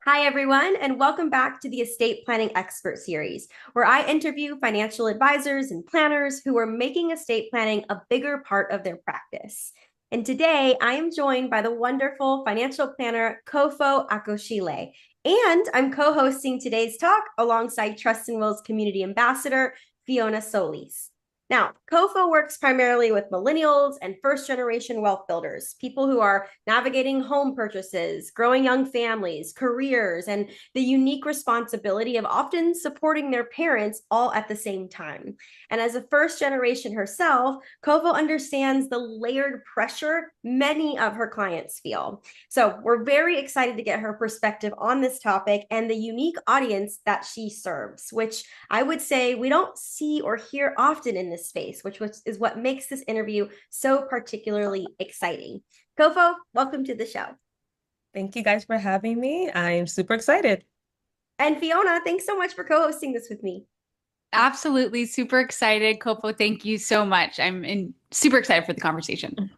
Hi, everyone, and welcome back to the Estate Planning Expert Series, where I interview financial advisors and planners who are making estate planning a bigger part of their practice. And today I am joined by the wonderful financial planner Kofo Akosile. And I'm co hosting today's talk alongside Trust and Will's community ambassador, Fiona Solis. Now, Kofo works primarily with millennials and first generation wealth builders, people who are navigating home purchases, growing young families, careers, and the unique responsibility of often supporting their parents all at the same time. And as a first generation herself, Kofo understands the layered pressure many of her clients feel. So we're very excited to get her perspective on this topic and the unique audience that she serves, which I would say we don't see or hear often in this space, which is what makes this interview so particularly exciting. Kofo, welcome to the show. Thank you guys for having me. I'm super excited. And Fiona, thanks so much for co-hosting this with me. Absolutely. Super excited. Kopo, thank you so much. Super excited for the conversation.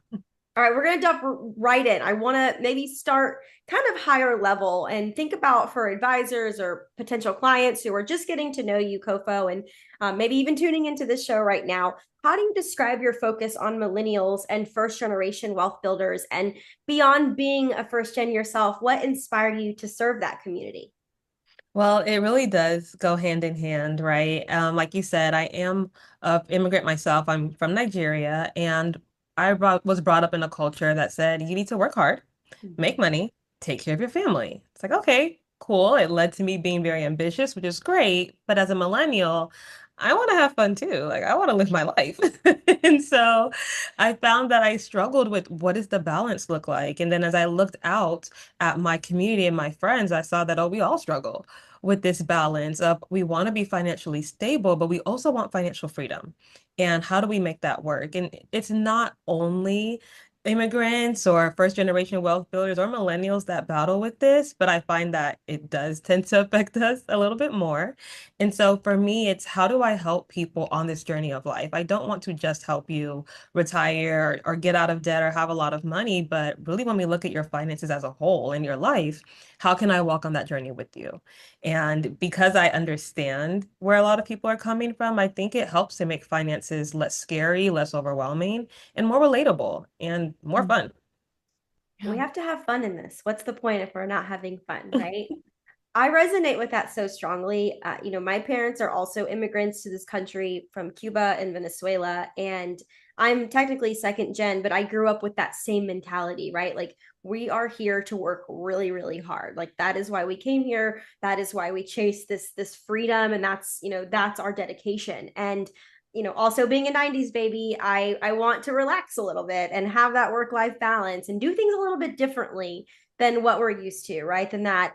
All right, we're going to jump right in. I want to maybe start kind of higher level and think about for advisors or potential clients who are just getting to know you, Kofo, and maybe even tuning into this show right now. How do you describe your focus on millennials and first generation wealth builders? And beyond being a first gen yourself, what inspired you to serve that community? Well, it really does go hand in hand, right? Like you said, I am an immigrant myself. I'm from Nigeria, and was brought up in a culture that said you need to work hard, Mhm. make money, take care of your family. It's like, okay, cool. It led to me being very ambitious, which is great. But as a millennial, I want to have fun too. Like, I want to live my life. And so I found that I struggled with what does the balance look like? And then as I looked out at my community and my friends, I saw that, oh, we all struggle with this balance of we want to be financially stable, but we also want financial freedom. And how do we make that work? And it's not only immigrants or first generation wealth builders or millennials that battle with this, but I find that it does tend to affect us a little bit more. And so for me, it's how do I help people on this journey of life? I don't want to just help you retire or get out of debt or have a lot of money, but really when we look at your finances as a whole in your life, how can I walk on that journey with you? And because I understand where a lot of people are coming from, I think it helps to make finances less scary, less overwhelming, and more relatable and more fun. We Yeah. have to have fun in this. What's the point if we're not having fun, right? I resonate with that so strongly. My parents are also immigrants to this country from Cuba and Venezuela, and I'm technically second gen, but I grew up with that same mentality, right? Like we are here to work really, really hard. Like that is why we came here. That is why we chase this freedom, and that's our dedication. And also being a 90s baby, I want to relax a little bit and have that work-life balance and do things a little bit differently than what we're used to, right? Than that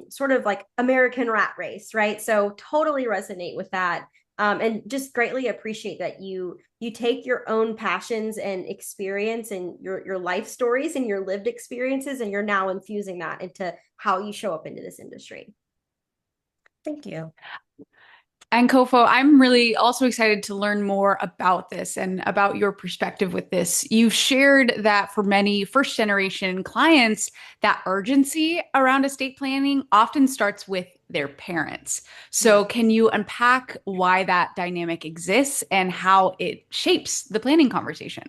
sort of like American rat race, right? So totally resonate with that. And just greatly appreciate that you take your own passions and experience and your life stories and your lived experiences, and you're now infusing that into how you show up into this industry. Thank you. And Kofo, I'm really also excited to learn more about this and about your perspective with this. You've shared that for many first generation clients, that urgency around estate planning often starts with their parents. So, can you unpack why that dynamic exists and how it shapes the planning conversation?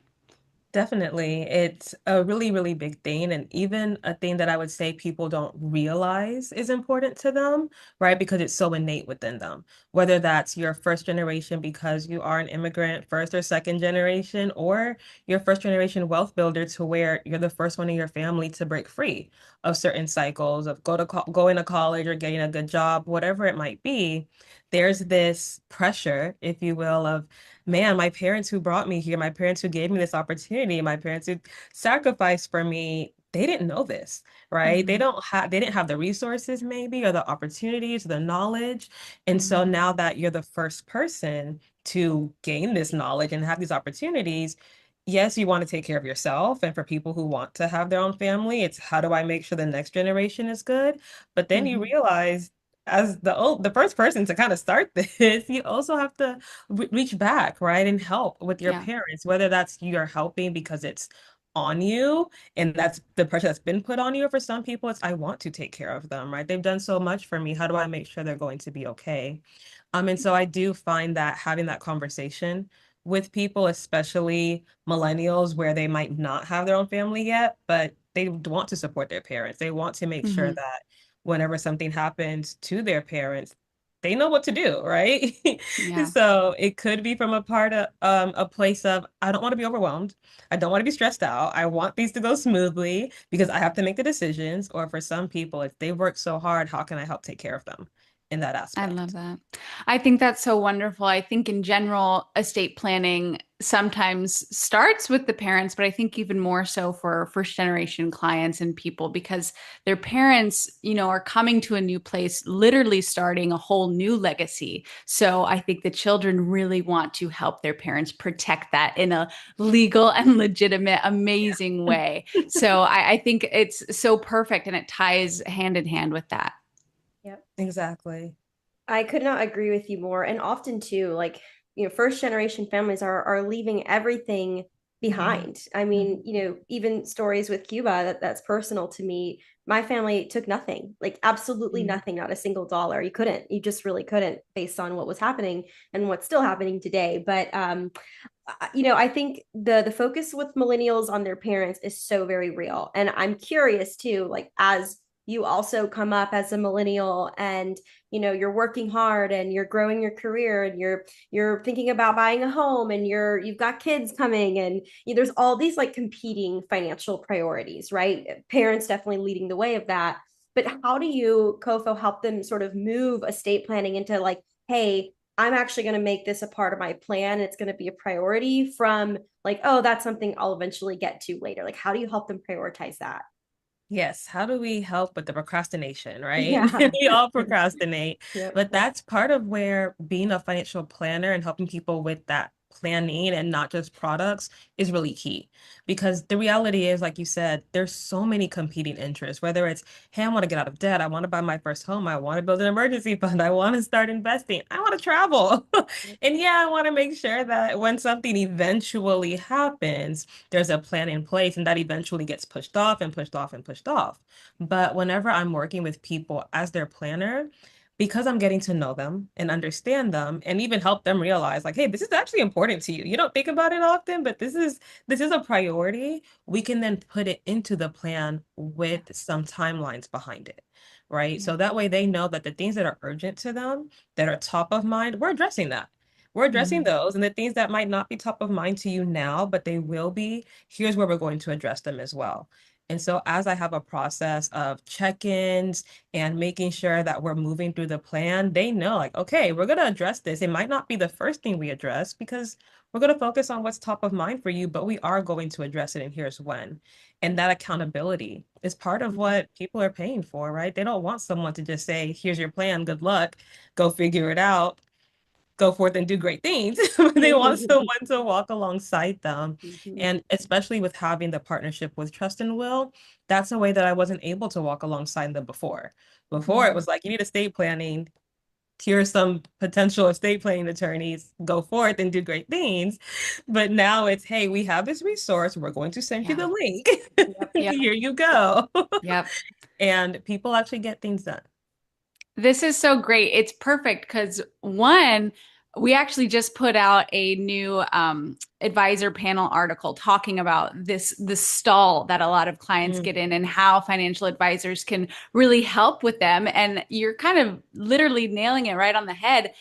Definitely. It's a really, really big thing. And even a thing that I would say people don't realize is important to them, right? Because it's so innate within them. Whether that's your first generation because you are an immigrant, first or second generation, or your first generation wealth builder to where you're the first one in your family to break free of certain cycles of going to college or getting a good job, whatever it might be. There's this pressure, if you will, of man, my parents who brought me here, my parents who gave me this opportunity, my parents who sacrificed for me, they didn't know this, right? Mhm. They didn't have the resources maybe or the opportunities, or the knowledge. And so Mhm. now that you're the first person to gain this knowledge and have these opportunities, yes, you want to take care of yourself. And for people who want to have their own family, it's how do I make sure the next generation is good? But then you Mhm. realize as the first person to kind of start this, you also have to, reach back, right, and help with your Yeah. parents, whether that's you're helping because it's on you, and that's the pressure that's been put on you. For some people, it's I want to take care of them, right? They've done so much for me. How do I make sure they're going to be okay? And so I do find that having that conversation with people, especially millennials, where they might not have their own family yet, but they want to support their parents. They want to make sure Mhm. that whenever something happens to their parents, they know what to do, right? Yeah. So it could be from a place of I don't want to be overwhelmed. I don't want to be stressed out. I want things to go smoothly because I have to make the decisions. Or for some people, if they've worked so hard, how can I help take care of them in that I love aspect? that. I think that's so wonderful. I think in general, estate planning sometimes starts with the parents, but I think even more so for first generation clients and people because their parents, are coming to a new place, literally starting a whole new legacy. So I think the children really want to help their parents protect that in a legal and legitimate, amazing way. So I think it's so perfect and it ties hand in hand with that. Yep. Exactly. I could not agree with you more. And often too, like, first generation families are leaving everything Mhm. behind. I mean, even stories with Cuba that's personal to me. My family took nothing, like absolutely Mhm. nothing, not a single dollar. You couldn't, you just really couldn't based on what was happening and what's still happening today. But I think the focus with millennials on their parents is so very real. And I'm curious too, like as you also come up as a millennial and you're working hard and you're growing your career and you're thinking about buying a home and you've got kids coming and there's all these like competing financial priorities, right? Parents definitely leading the way of that. But how do you, Kofo, help them sort of move estate planning into like, hey, I'm actually going to make this a part of my plan. It's going to be a priority from like, oh, that's something I'll eventually get to later. Like, how do you help them prioritize that? Yes, how do we help with the procrastination, right? Yeah. We all procrastinate, Yep. but that's part of where being a financial planner and helping people with that planning and not just products is really key. Because the reality is, like you said, there's so many competing interests, whether it's, hey, I want to get out of debt, I want to buy my first home, I want to build an emergency fund, I want to start investing, I want to travel. And yeah, I want to make sure that when something eventually happens, there's a plan in place and that eventually gets pushed off and pushed off and pushed off. But whenever I'm working with people as their planner, because I'm getting to know them and understand them and even help them realize like, hey, this is actually important to you. You don't think about it often, but this is a priority. We can then put it into the plan with some timelines behind it. Right. Yeah. So that way they know that the things that are urgent to them, that are top of mind, we're addressing that. We're addressing Mhm. those, and the things that might not be top of mind to you now, but they will be, here's where we're going to address them as well. And so, as I have a process of check-ins and making sure that we're moving through the plan, they know, like, okay, we're going to address this. It might not be the first thing we address because we're going to focus on what's top of mind for you, but we are going to address it, and here's when. And that accountability is part of what people are paying for, right? They don't want someone to just say, here's your plan, good luck, go figure it out, go forth and do great things. They want someone to walk alongside them. Mhm. And especially with having the partnership with Trust and Will, that's a way that I wasn't able to walk alongside them before. Before it Mhm. was like, you need estate planning. Here's some potential estate planning attorneys, go forth and do great things. But now it's, hey, we have this resource. We're going to send you Yeah. the link. Yep. Yep. Here you go. Yep. And people actually get things done. This is so great. It's perfect because one, we actually just put out a new advisor panel article talking about this stall that a lot of clients Mm. get in and how financial advisors can really help with them. And you're kind of literally nailing it right on the head.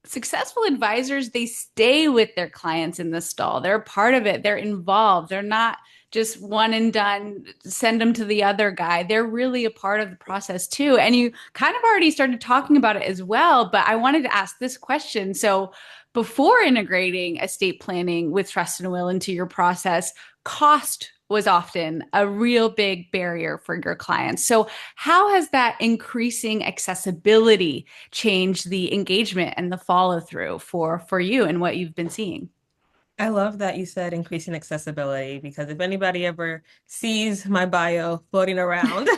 Successful advisors, they stay with their clients in the stall. They're a part of it. They're involved. They're not just one and done, send them to the other guy. They're really a part of the process too. And you kind of already started talking about it as well, but I wanted to ask this question. So, before integrating estate planning with trust and will into your process, cost was often a real big barrier for your clients. So, how has that increasing accessibility changed the engagement and the follow through for you and what you've been seeing? I love that you said increasing accessibility because if anybody ever sees my bio floating around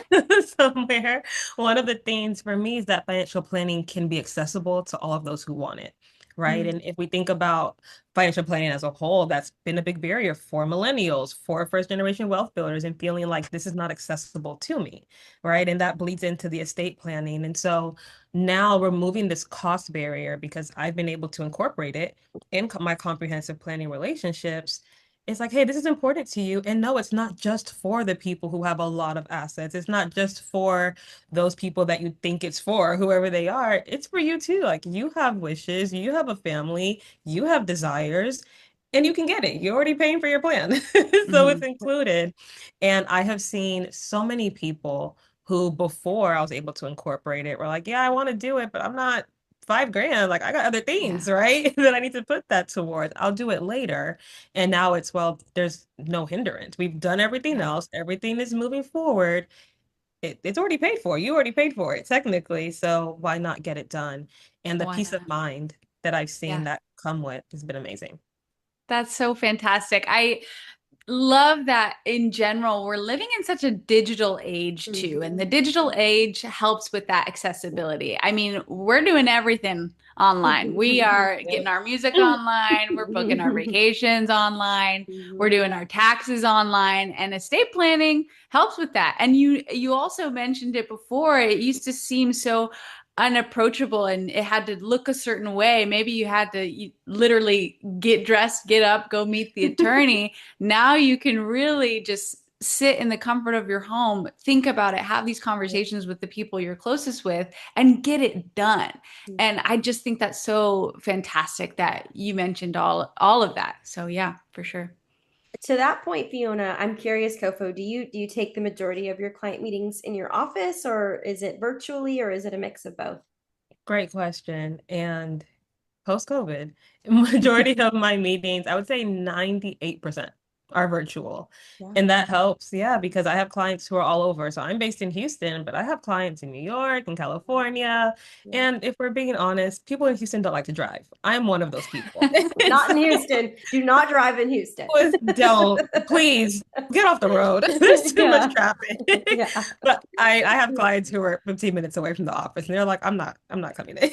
somewhere, one of the things for me is that financial planning can be accessible to all of those who want it. right? Mm. And if we think about financial planning as a whole, that's been a big barrier for millennials, for first generation wealth builders, and feeling like this is not accessible to me, right? And that bleeds into the estate planning. And so now removing this cost barrier, because I've been able to incorporate it in my comprehensive planning relationships, it's like, hey, this is important to you. And no, it's not just for the people who have a lot of assets. It's not just for those people that you think it's for, whoever they are. It's for you too. Like you have wishes, you have a family, you have desires, and you can get it. You're already paying for your plan. So it's Mhm. included. And I have seen so many people who before I was able to incorporate it were like, yeah, I want to do it, but I'm not 5 grand. Like I got other things, Yeah. right? That I need to put that towards. I'll do it later. And now it's, well, there's no hindrance. We've done everything Yeah. else. Everything is moving forward. It's already paid for. You already paid for it, technically. So why not get it done? And the Why peace of not? mind that I've seen Yeah. that come with has been amazing. That's so fantastic. I love that in general, we're living in such a digital age too. And the Mhm. digital age helps with that accessibility. I mean, we're doing everything online. We are getting our music online, we're booking our vacations online, we're doing our taxes online, and estate planning helps with that. And you also mentioned it before. It used to seem so unapproachable and it had to look a certain way. Maybe you had to literally get dressed, get up, go meet the attorney. Now you can really just sit in the comfort of your home, think about it, have these conversations with the people you're closest with, and get it done. And I just think that's so fantastic that you mentioned all of that. So yeah, for sure. To that point, Fiona, I'm curious, Kofo, do you take the majority of your client meetings in your office, or is it virtually, or is it a mix of both? Great question. And post-COVID, majority of my meetings, I would say 98% are virtual. Yeah, And that helps, yeah, because I have clients who are all over. So I'm based in Houston, but I have clients in New York and California. yeah. And if we're being honest, people in Houston don't like to drive. I'm one of those people. And Not so in Houston. Do not drive in Houston. don't, please get off the road. There's too much Yeah. traffic. Yeah. But I have clients who are 15 minutes away from the office and they're like, I'm not coming in.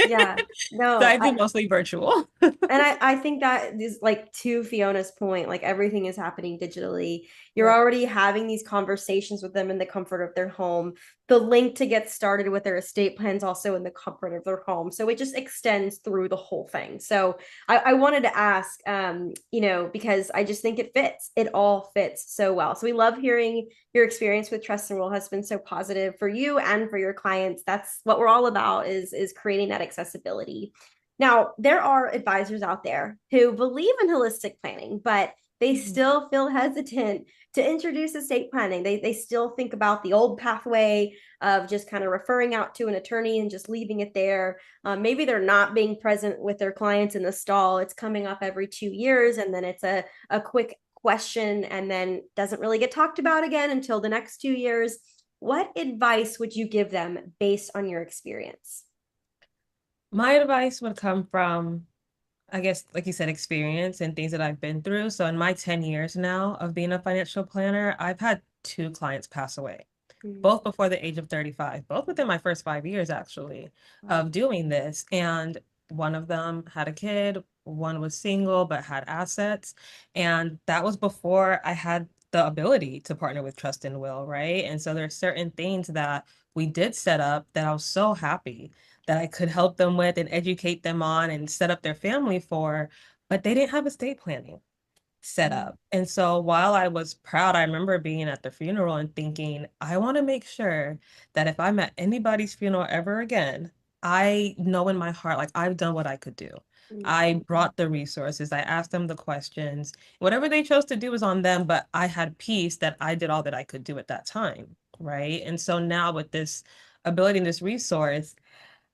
Yeah. So No, I do mostly virtual. and I think that is like to Fiona's point, like everything is happening digitally. You're Yeah. already having these conversations with them in the comfort of their home. The link to get started with their estate plans also in the comfort of their home. So it just extends through the whole thing. So I wanted to ask, because I just think it fits. It all fits so well. So we love hearing your experience with Trust and Will has been so positive for you and for your clients. That's what we're all about is creating that accessibility. Now, there are advisors out there who believe in holistic planning, but they still feel hesitant to introduce estate planning. They still think about the old pathway of just kind of referring out to an attorney and just leaving it there. Maybe they're not being present with their clients in the stall. It's coming up every 2 years, and then it's a quick question and then doesn't really get talked about again until the next 2 years. What advice would you give them based on your experience? My advice would come from, I guess, like you said, experience and things that I've been through. So in my 10 years now of being a financial planner, I've had two clients pass away, Mm, both before the age of 35, both within my first 5 years actually wow. of doing this. And one of them had a kid, one was single but had assets. And that was before I had the ability to partner with Trust and Will, right? And so there's certain things that we did set up that I was so happy that I could help them with and educate them on and set up their family for, but they didn't have estate planning set Mm, up. And so while I was proud, I remember being at the funeral and thinking, I want to make sure that if I'm at anybody's funeral ever again, I know in my heart, like I've done what I could do. mm, I brought the resources, I asked them the questions. Whatever they chose to do was on them, but I had peace that I did all that I could do at that time. Right. And so now with this ability and this resource,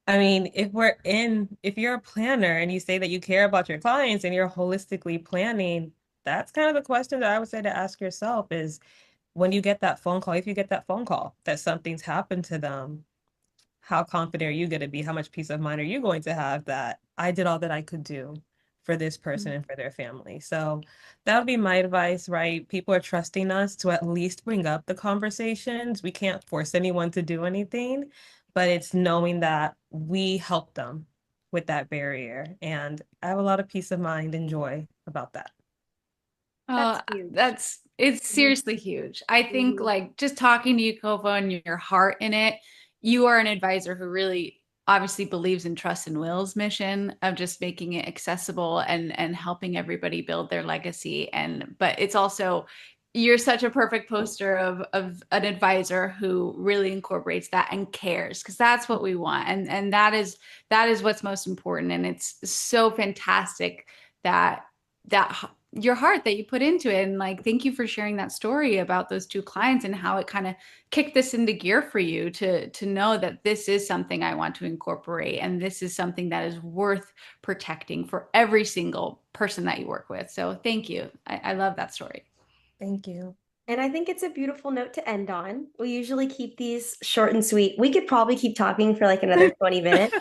I mean, if you're a planner and you say that you care about your clients and you're holistically planning, that's kind of the question that I would say to ask yourself is when you get that phone call, if you get that phone call that something's happened to them, how confident are you going to be? How much peace of mind are you going to have that I did all that I could do for this person mm. and for their family? So that would be my advice, right? People are trusting us to at least bring up the conversations. We can't force anyone to do anything, but it's knowing that we help them with that barrier. And I have a lot of peace of mind and joy about that. Oh, That's huge. that's it's seriously huge. I think Mhm. like just talking to you, Kofo, and your heart in it, you are an advisor who really obviously believes in Trust and Will's mission of just making it accessible and helping everybody build their legacy. And but it's also you're such a perfect poster of an advisor who really incorporates that and cares because that's what we want. And that is what's most important. And it's so fantastic that your heart that you put into it. And like, thank you for sharing that story about those two clients and how it kind of kicked this into gear for you to know that this is something I want to incorporate and this is something that is worth protecting for every single person that you work with. So thank you. I love that story. Thank you. And I think it's a beautiful note to end on. We usually keep these short and sweet. We could probably keep talking for like another 20 minutes.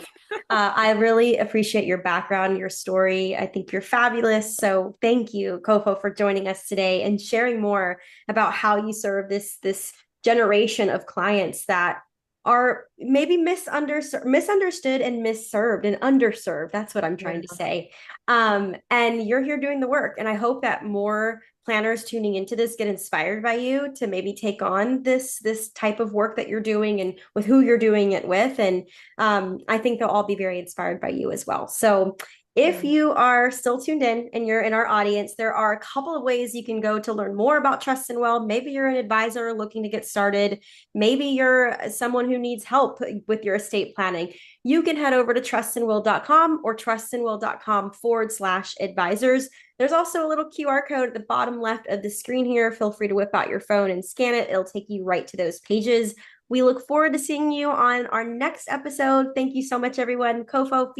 I really appreciate your background, your story. I think you're fabulous. So thank you, Kofo, for joining us today and sharing more about how you serve this generation of clients that are maybe misunderstood and misserved and underserved. That's what I'm trying to say. And you're here doing the work. And I hope that more planners tuning into this get inspired by you to maybe take on this type of work that you're doing and with who you're doing it with. And I think they'll all be very inspired by you as well. So if you are still tuned in and you're in our audience, there are a couple of ways you can go to learn more about Trust and Well. Maybe you're an advisor looking to get started. Maybe you're someone who needs help with your estate planning. You can head over to trustandwill.com or trustandwill.com/advisors. There's also a little QR code at the bottom left of the screen here. Feel free to whip out your phone and scan it. It'll take you right to those pages. We look forward to seeing you on our next episode. Thank you so much, everyone. Kofo.